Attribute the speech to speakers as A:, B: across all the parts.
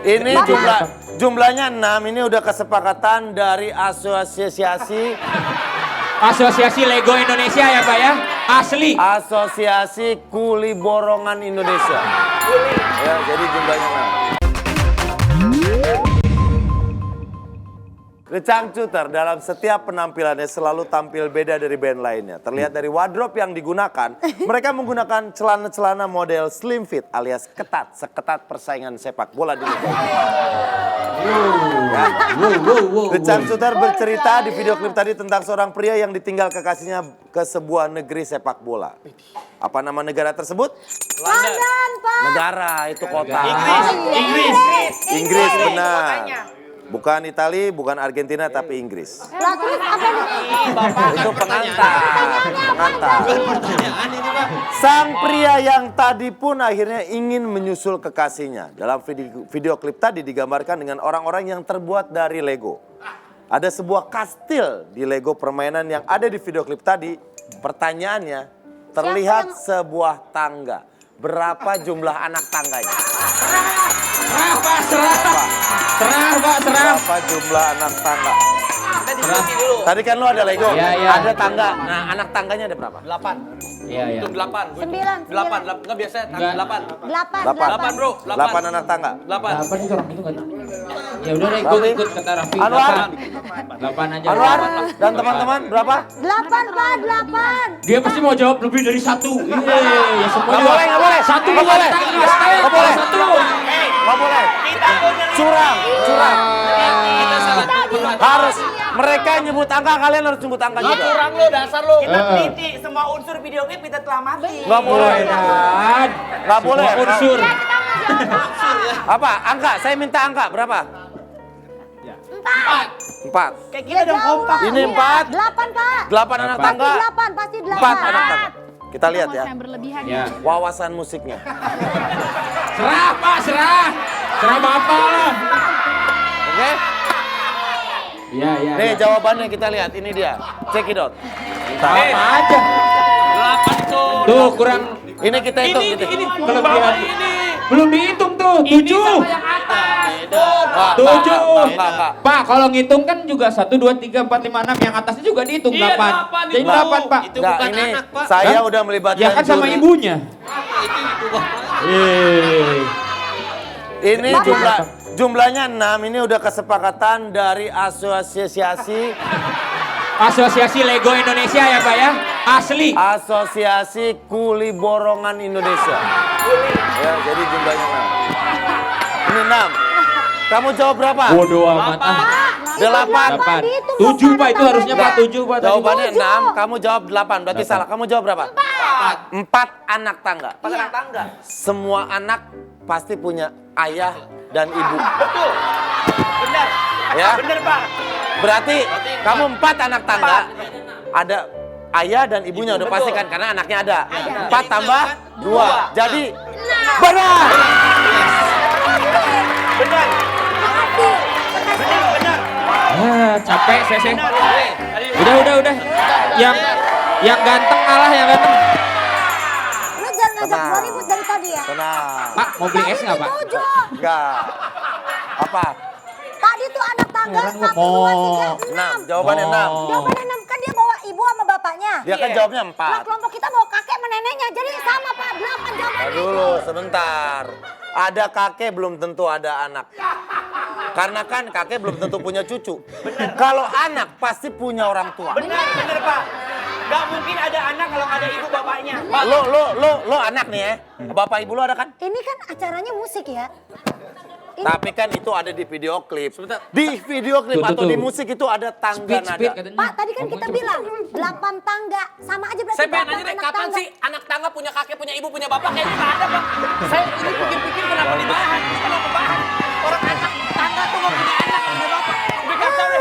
A: Ini jumlahnya 6, ini udah kesepakatan dari Asosiasi
B: Lego Indonesia ya Pak ya? Asli.
A: Asosiasi Kuli Borongan Indonesia. Ya, jadi jumlahnya 6. The Changcuter dalam setiap penampilannya selalu tampil beda dari band lainnya. Terlihat dari wardrobe yang digunakan, mereka menggunakan celana-celana model slim fit alias ketat, seketat persaingan sepak bola di Liga. The Changcuter bercerita di video klip tadi tentang seorang pria yang ditinggal kekasihnya ke sebuah negeri sepak bola. Apa nama negara tersebut?
C: London, Pak.
A: Negara, itu kota.
D: Inggris
A: benar. Bukan Italia, bukan Argentina, tapi Inggris.
C: Lah terus apa nih?
A: Itu pengantar. Sang pria yang tadi pun akhirnya ingin menyusul kekasihnya. Dalam video klip tadi digambarkan dengan orang-orang yang terbuat dari Lego. Ada sebuah kastil di Lego permainan yang ada di video klip tadi. Pertanyaannya, terlihat sebuah tangga. Berapa jumlah anak tangganya? Serah. Berapa jumlah anak tangga? Tadi kan lu ada Lego, ada tangga. Nah, anak tangganya ada berapa?
D: 8.
B: Iya.
D: Hitung 8.
C: 9.
D: 8. Enggak biasa, 8.
A: 8
D: bro.
A: 8 anak tangga.
D: 8.
B: Itu orang itu kan. Ya udah deh, gue ikut kata Raffi.
A: Anwar.
B: 8 aja.
A: Anwar dan teman-teman berapa?
C: 8, Pak, 8.
B: Dia pasti mau jawab lebih dari 1. Iya, ya semua.
A: Nggak boleh.
B: 1
A: Nggak boleh. Nggak boleh.
B: 1.
A: Nggak boleh. Curang. Harus. Mereka nyebut angka, kalian harus nyebut angka juga.
D: Curang lo, dasar lo.
E: Kita teliti semua unsur video klip kita telah mati.
A: Nggak boleh. Nggak boleh.
B: Semua unsur.
A: Apa? Angka? Saya minta angka. Berapa? 4.
E: Kayak kita dong kompak.
A: Ini 4.
C: 8, Pak.
A: 8 anak tangga.
C: Pasti 8.
A: 4 anak tangga. Kita lihat ya.
B: Ya.
A: Wawasan musiknya.
B: Serah Pak, serah. Serah Bapak lah.
A: Oke?
B: Iya.
A: Nih jawabannya kita lihat. Ini dia. Check it out.
B: Apa aja.
D: 8 tuh.
B: Tuh kurang.
A: Ini kita hitung.
D: Ini
B: Kelebihan. Belum dihitung tuh. 7.
A: Enggak.
B: 7. Pak, kalau ngitung kan juga 1, 2, 3, 4, 5, 6. Yang atasnya juga dihitung 8. Jadi 8, Pak.
D: Itu bukan
A: ini
D: anak, Pak.
A: saya udah melibatkan
B: Ya kan sama
A: juri.
B: ibunya.
A: Ini jumlahnya 6. Ini udah kesepakatan dari Asosiasi
B: Lego Indonesia ya Pak ya? Asli.
A: Asosiasi Kuli Borongan Indonesia. Ya, jadi jumlahnya 6. Ini 6. Kamu jawab berapa?
B: Bodoh amat.
A: 8.
B: 7 Pak, itu harusnya Pak 7 Pak.
A: Jawabannya 6, kamu jawab 8. Berarti salah. Kamu jawab berapa? 4 anak tangga.
E: 4 anak tangga.
A: Semua anak pasti punya ayah dan ibu.
E: Betul. Benar.
A: Ya.
E: Benar, Pak.
A: Berarti kamu 4 anak tangga. Ada ayah dan ibunya udah pasti kan karena anaknya ada. 4 tambah 2. Jadi benar.
E: Benar.
B: Capek saya. Udah. Yang ganteng kalah, yang ganteng.
C: Lu jangan ngajak
A: Tenang.
C: gua ribut dari tadi ya.
A: Tenang.
B: Pak, mau beli es nggak Pak?
C: Setuju.
A: Enggak. Apa?
C: Tadi tuh anak tangga
B: Heran
C: 1, 2,
B: gua.
C: 3, 6.
A: 6. Jawabannya 6.
C: Jawabannya 6, kan dia bawa ibu sama bapaknya.
A: Dia kan jawabnya
C: Nah,
A: 4.
C: kelompok kita bawa kakek sama neneknya. Jadi sama, Pak. 8 jawabannya.
A: Dulu sebentar. Ada kakek belum tentu ada anak. Karena kan kakek belum tentu punya cucu. Kalau anak pasti punya orang tua.
E: Benar, Pak. Gak mungkin ada anak kalau nggak ada ibu bapaknya.
A: Lo anak nih ya. Bapak ibu lo ada kan?
C: Ini kan acaranya musik ya.
A: Tapi kan itu ada di video klip. Di video klip
B: Tuh.
A: atau di musik itu ada tangga nada.
B: Katanya.
C: Pak, tadi kan kita bilang 8 tangga. Sama aja berarti
D: Saya pengen
C: 8
D: nanya deh,
C: anak
D: kapan
C: tangga.
D: sih anak tangga punya kakek, punya ibu, punya bapak? Kayaknya nggak ada, Pak. Saya ini pikir-pikir kenapa dibahas? Kenapa bahas? Orang anak tangga tuh nggak punya anak, punya bapak. Udah kacau deh.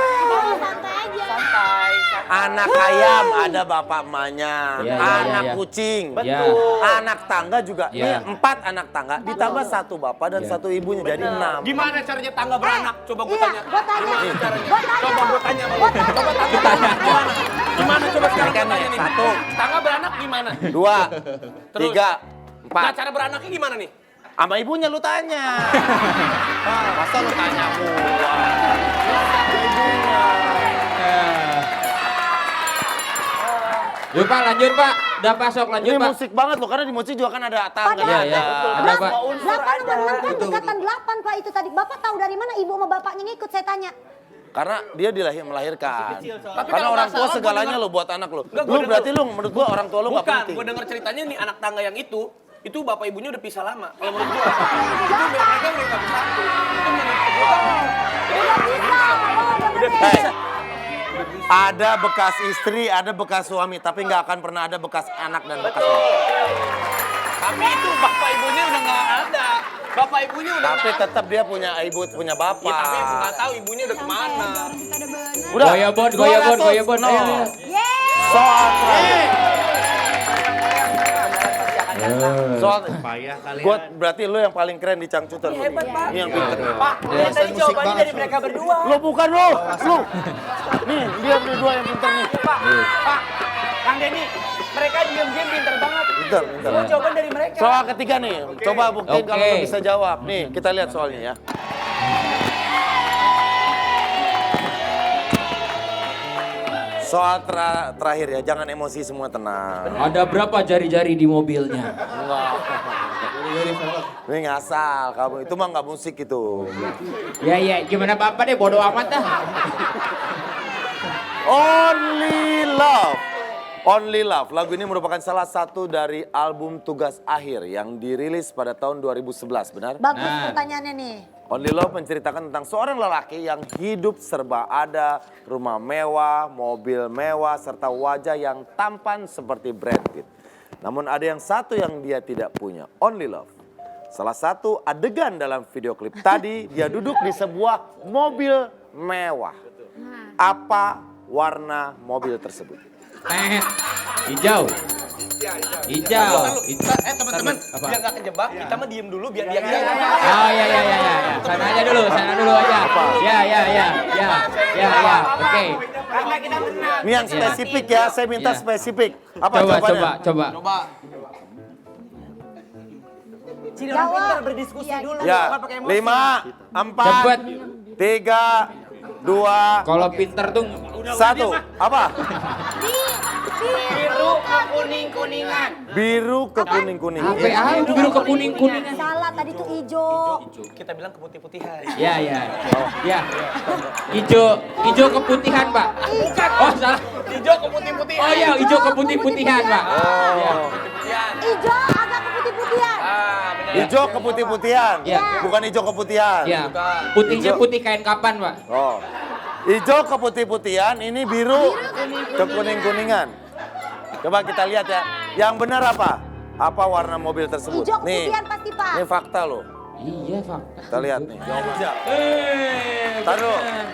C: Santai aja.
D: Santai.
A: Anak ayam ada bapak emaknya.
B: Iya,
A: Anak
B: iya.
A: kucing.
B: Betul.
A: Anak tangga juga.
B: Iya.
A: Nih 4 anak tangga ditambah 1 bapak dan 1 ibunya jadi 6.
D: Gimana caranya tangga beranak? Coba gue
C: Iya,
D: tanya.
C: gua tanya.
D: Coba gue tanya sama lu. Coba tanya. Gimana coba sekarang
A: Kan
D: gue tanya nih?
A: 1,
D: Tangga beranak gimana?
A: 2, 3,
D: Nah,
A: 4.
D: cara beranaknya gimana nih?
A: Sama ibunya lu tanya. Masa lu tanya gua?
B: Yuk Pak, lanjut Pak. Udah pasok, lanjut
A: Ini
B: Pak.
A: musik banget loh, karena di musik juga kan ada tangga.
B: Iya, iya. Ada Pak.
C: 8 sama 6 kan dekatan 8 Pak itu tadi. Bapak tahu dari mana ibu sama bapaknya ngikut saya tanya.
A: Karena dia melahirkan.
D: Tapi
A: Karena
D: kalau
A: orang
D: nggak
A: tua
D: salah,
A: segalanya
D: gua
A: lo buat anak lo.
E: Enggak,
A: Lu
E: gua
A: berarti lu menurut gua orang tua lu nggak
E: Bukan,
A: penting.
E: gue denger ceritanya nih anak tangga yang itu bapak ibunya udah pisah lama. Kalau menurut gue, itu mereka udah nggak bersatu. Itu menurut gue.
C: Udah bisa. Oh, udah
A: Eh,
C: bener.
A: ada bekas istri, ada bekas suami, tapi nggak akan pernah ada bekas anak dan bekas bapak.
E: Tapi itu bapak ibunya udah nggak ada. Bapak ibunya udah
A: Tapi
E: nggak ada.
A: tetap dia punya ibu, punya bapak.
E: Ya, tapi nggak tahu ibunya udah kemana.
A: Udah.
B: Goyobon,
A: 200,
B: goyobon.
A: no.
B: Ayo, ayo.
C: Yeay.
A: Soal terakhir. Soal gua berarti lu yang paling keren di Cangcuter.
E: Hebat, Pak.
A: Ini yang pinter.
E: Pak, ini tadi jawabannya dari mereka berdua.
A: Lu bukan lu. Nih, dia berdua yang pinter nih.
E: Pak, Kang Denny, mereka diam-diam pinter banget.
A: Pinter.
E: Semua jawaban dari mereka.
A: Soal ketiga nih, coba buktiin kalau
B: Oke.
A: lu bisa jawab. Nih, kita lihat soalnya ya. Soal terakhir ya, jangan emosi semua, tenang.
B: Ada berapa jari-jari di mobilnya?
A: Ini ngasal kamu, itu mah nggak musik itu.
B: Ya, ya, gimana Bapak deh, bodo amat dah.
A: Only Love. Only Love. Lagu ini merupakan salah satu dari album Tugas Akhir yang dirilis pada tahun 2011, benar?
C: Bagus
B: Nah.
C: pertanyaannya nih.
A: Only Love menceritakan tentang seorang lelaki yang hidup serba ada, rumah mewah, mobil mewah, serta wajah yang tampan seperti Brad Pitt. Namun ada yang satu yang dia tidak punya, Only Love. Salah satu adegan dalam video klip tadi, dia duduk di sebuah mobil mewah. Apa warna mobil tersebut?
B: Hijau. Hijau.
E: Teman-teman,
B: Apa?
E: biar nggak kejebak, kita mah diem dulu biar dia
B: Oh ya ya ya ya. Sana aja dulu, sana dulu aja. Ya ya ya ya. Ya ya. Oke.
E: Karena kita menang.
A: Ini yang spesifik ya, saya minta
B: Iya.
A: spesifik. Apa
B: Coba
A: jawabannya?
B: coba.
E: Coba. Sini orang
C: Jawab.
E: pintar berdiskusi
C: Iya,
E: dulu.
A: Ya,
E: Jangan pakai emosi.
A: 5, 4,
B: Cepet.
A: 3, 2,
B: Kalau pinter tuh
A: 1. Apa?
E: Biru ke kuning-kuningan.
A: Biru ke kuning-kuningan.
B: biru ke kuning-kuningan.
C: Salah tadi tuh hijau.
E: Kita bilang keputih-putihan.
B: Ya ya. Ya. Hijau keputihan, Pak. Oh, salah.
E: Hijau keputih-putihan.
B: Oh ya, hijau keputih-putihan, Pak. Ya.
E: Putihan.
C: Hijau agak keputih-putihan.
E: Ah, benar.
A: Hijau keputih-putihan.
B: Ya.
A: Bukan hijau keputihan.
B: Ya. Putihnya putih kain kapan, Pak?
A: Oh. Hijau keputih-putihan, ini biru ke kuning-kuningan. Coba kita lihat ya. Yang benar apa? Apa warna mobil tersebut?
C: Hijau
A: Nih,
C: keputihan pasti Pak.
A: ini fakta loh.
B: Iya, Pak.
A: Kita lihat nih. Jawab. Taruh.
B: bener.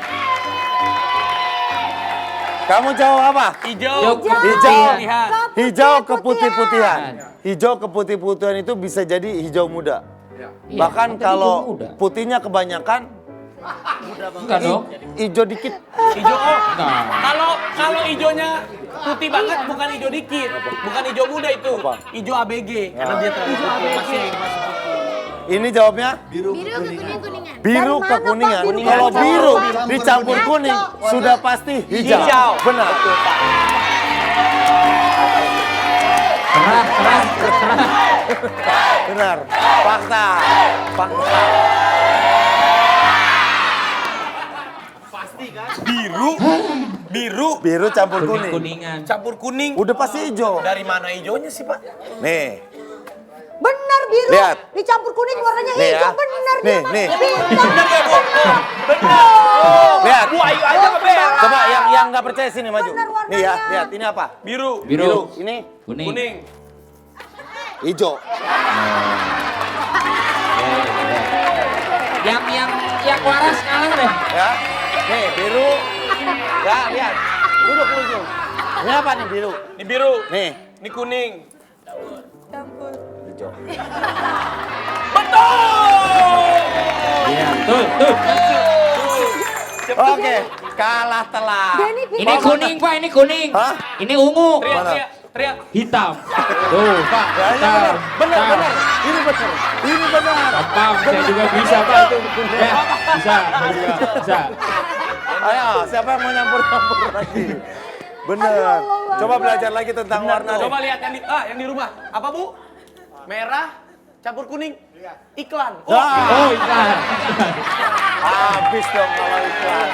A: Kamu jawab apa?
E: Hijau.
A: Hijau.
E: Putihan.
A: Hijau keputih-putihan. Hijau keputih-putihan itu bisa jadi hijau muda.
B: Iya,
A: Bahkan
B: tapi
A: kalau
B: hijau muda.
A: putihnya kebanyakan,
B: Enggak dong.
A: hijau dikit.
E: Hijau oh.
B: Enggak.
E: Kalau hijaunya putih banget bukan hijau dikit. Bukan hijau muda itu.
A: Apa?
E: Hijau ABG. Karena dia terlalu putih. Masih
A: Ini jawabnya
C: Biru ke kuning-kuningan.
A: biru
C: Dari
A: ke
C: mana,
A: kuningan.
C: Pak?
A: Kalau
C: Kuningan.
A: biru
C: Pak.
A: dicampur kuning sudah pasti hijau.
E: Hijau.
A: Benar.
B: Serah.
A: Benar. Fakta. Fakta. Biru campur kuning.
B: Kuningan.
E: campur kuning.
A: Udah pasti hijau.
E: Dari mana hijaunya sih, Pak?
A: Nih.
C: Benar biru.
A: Lihat.
C: Dicampur kuning warnanya
A: Nih
C: hijau.
A: ya.
C: Benar
A: Nih,
C: dia.
A: nih.
C: Benar.
A: Lihat.
E: Bu Ayu aja ke Bel.
A: Coba yang nggak percaya sini maju.
C: Benar warnanya.
A: Nih ya, lihat ini apa?
E: Biru.
B: Biru.
A: Ini
B: Kuning.
E: Kuning.
A: hijau.
B: Yang waras kalah deh.
A: Ya. Nih biru. Ya, lihat. Duduk. Ini apa nih biru?
E: Ini biru.
A: Nih.
E: Ini kuning.
A: Hijau.
B: Iya, tuh.
A: Oke, kalah telak.
C: Denny
B: Ini kuning, Pak, ini kuning.
A: Hah?
B: Ini ungu.
E: Teriak,
A: Mana?
E: teriak.
B: Hitam. Tuh, Pak.
A: Ya, ini benar. Benar. Ini benar. Ini benar.
B: Gampang, saya juga bisa, Pak. Itu. Ya. Bisa.
A: Ayo, siapa yang mau nyampur-nyampur lagi? Bener. Coba belajar lagi tentang warna.
E: Coba lihat yang di rumah. Apa, Bu? Merah campur kuning. Iklan.
B: Oh, iklan.
A: Habis dong kalau iklan.